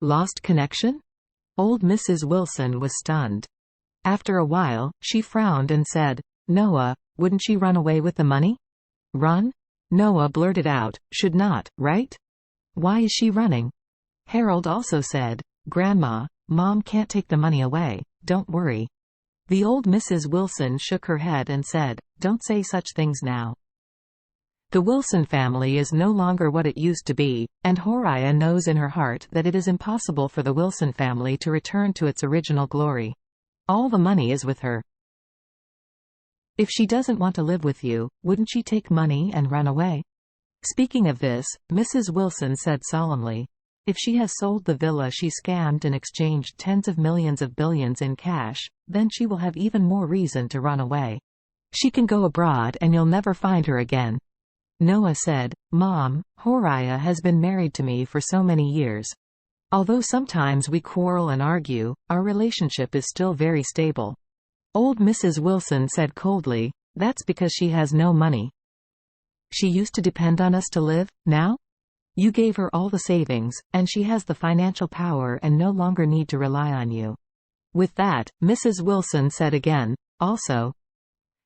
Lost connection? Old Mrs. Wilson was stunned. After a while, she frowned and said, "Noah, wouldn't she run away with the money?" "Run?" Noah blurted out, "Should not, right? Why is she running?" Harold also said, "Grandma, Mom can't take the money away, don't worry." The old Mrs. Wilson shook her head and said, "Don't say such things now. The Wilson family is no longer what it used to be, and Horiah knows in her heart that it is impossible for the Wilson family to return to its original glory. All the money is with her. If she doesn't want to live with you, wouldn't she take money and run away?" Speaking of this, Mrs. Wilson said solemnly, "If she has sold the villa she scammed and exchanged tens of millions of billions in cash, then she will have even more reason to run away. She can go abroad and you'll never find her again." Noah said, "Mom, Horiah has been married to me for so many years. Although sometimes we quarrel and argue, our relationship is still very stable." Old Mrs. Wilson said coldly, "That's because she has no money. She used to depend on us to live, now? You gave her all the savings, and she has the financial power and no longer need to rely on you." With that, Mrs. Wilson said again, "Also,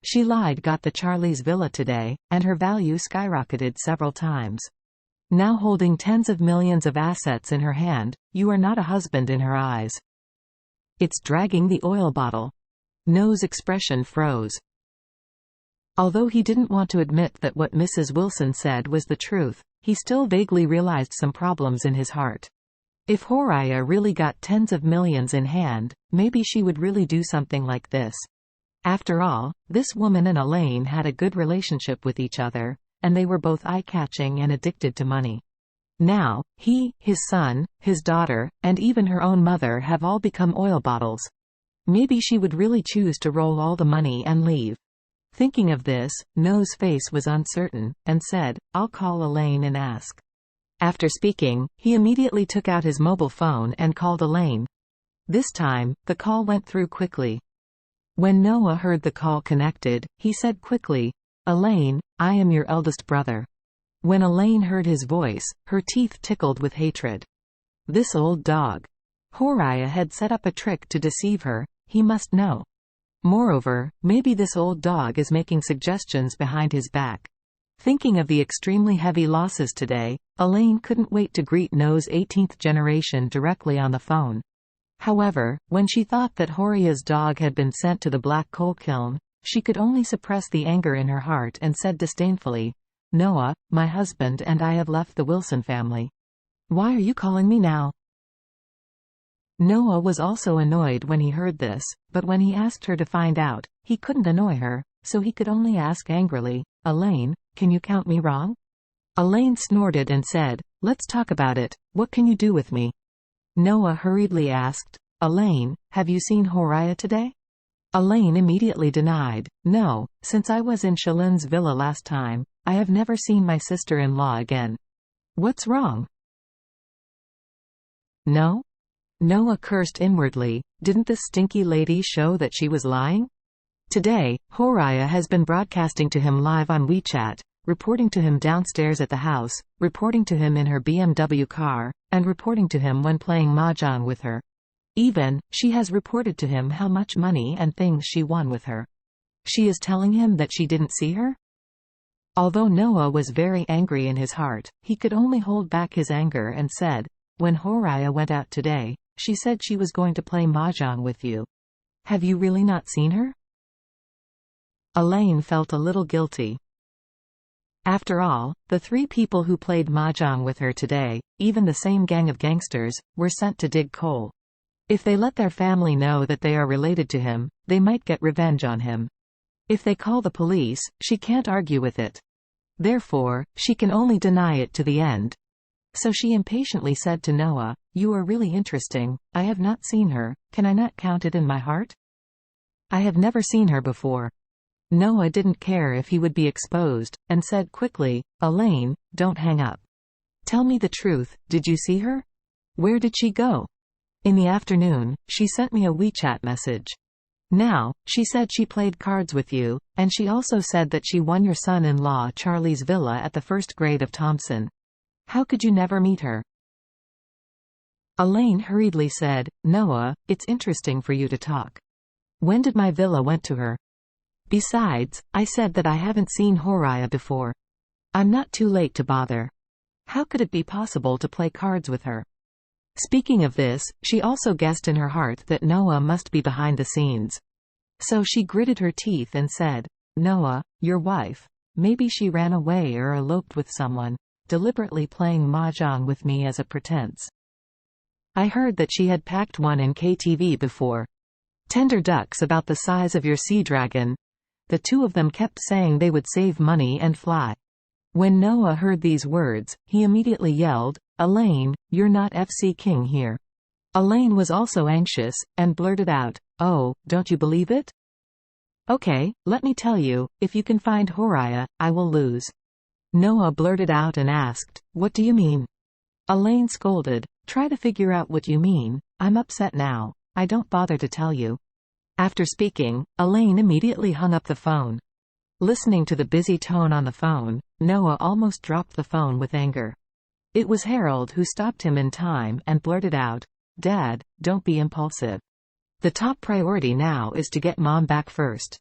she lied got the Charlie's villa today, and her value skyrocketed several times. Now holding tens of millions of assets in her hand, you are not a husband in her eyes. It's dragging the oil bottle." Noah's expression froze. Although he didn't want to admit that what Mrs. Wilson said was the truth, he still vaguely realized some problems in his heart. If Horiah really got tens of millions in hand, maybe she would really do something like this. After all, this woman and Elaine had a good relationship with each other, and they were both eye-catching and addicted to money. Now, he, his son, his daughter, and even her own mother have all become oil bottles. Maybe she would really choose to roll all the money and leave. Thinking of this, Noah's face was uncertain, and said, "I'll call Elaine and ask." After speaking, he immediately took out his mobile phone and called Elaine. This time, the call went through quickly. When Noah heard the call connected, he said quickly, "Elaine, I am your eldest brother." When Elaine heard his voice, her teeth tickled with hatred. This old dog. Horiah had set up a trick to deceive her, he must know. Moreover, maybe this old dog is making suggestions behind his back. Thinking of the extremely heavy losses today, Elaine couldn't wait to greet Noah's 18th generation directly on the phone. However, when she thought that Horiah's dog had been sent to the black coal kiln, she could only suppress the anger in her heart and said disdainfully, "Noah, my husband and I have left the Wilson family. Why are you calling me now?" Noah was also annoyed when he heard this, but when he asked her to find out, he couldn't annoy her, so he could only ask angrily, "Elaine, can you count me wrong?" Elaine snorted and said, "Let's talk about it, what can you do with me?" Noah hurriedly asked, "Elaine, have you seen Horiah today?" Elaine immediately denied, "No, since I was in Shaline's villa last time, I have never seen my sister-in-law again. What's wrong?" "No?" Noah cursed inwardly, didn't this stinky lady show that she was lying? Today, Horiah has been broadcasting to him live on WeChat, reporting to him downstairs at the house, reporting to him in her BMW car, and reporting to him when playing mahjong with her. Even, she has reported to him how much money and things she won with her. She is telling him that she didn't see her? Although Noah was very angry in his heart, he could only hold back his anger and said, "When Horiah went out today, she said she was going to play mahjong with you. Have you really not seen her?" Elaine felt a little guilty. After all, the three people who played mahjong with her today, even the same gang of gangsters, were sent to dig coal. If they let their family know that they are related to him, they might get revenge on him. If they call the police, she can't argue with it. Therefore, she can only deny it to the end. So she impatiently said to Noah, "You are really interesting, I have not seen her, can I not count it in my heart? I have never seen her before." Noah didn't care if he would be exposed, and said quickly, "Elaine, don't hang up. Tell me the truth, did you see her? Where did she go? In the afternoon, she sent me a WeChat message. Now, she said she played cards with you, and she also said that she won your son-in-law Charlie's villa at the first grade of Thompson. How could you never meet her?" Elaine hurriedly said, "Noah, it's interesting for you to talk. When did my villa went to her? Besides, I said that I haven't seen Horiah before. I'm not too late to bother. How could it be possible to play cards with her?" Speaking of this, she also guessed in her heart that Noah must be behind the scenes. So she gritted her teeth and said, "Noah, your wife. Maybe she ran away or eloped with someone, deliberately playing mahjong with me as a pretense. I heard that she had packed one in KTV before. Tender ducks about the size of your sea dragon. The two of them kept saying they would save money and fly." When Noah heard these words, he immediately yelled, "Elaine, you're not FC King here." Elaine was also anxious, and blurted out, "Oh, don't you believe it? Okay, let me tell you, if you can find Horiah, I will lose." Noah blurted out and asked, "What do you mean?" Elaine scolded, "Try to figure out what you mean. I'm upset now. I don't bother to tell you." After speaking, Elaine immediately hung up the phone. Listening to the busy tone on the phone, Noah almost dropped the phone with anger. It was Harold who stopped him in time and blurted out, "Dad, don't be impulsive. The top priority now is to get Mom back first."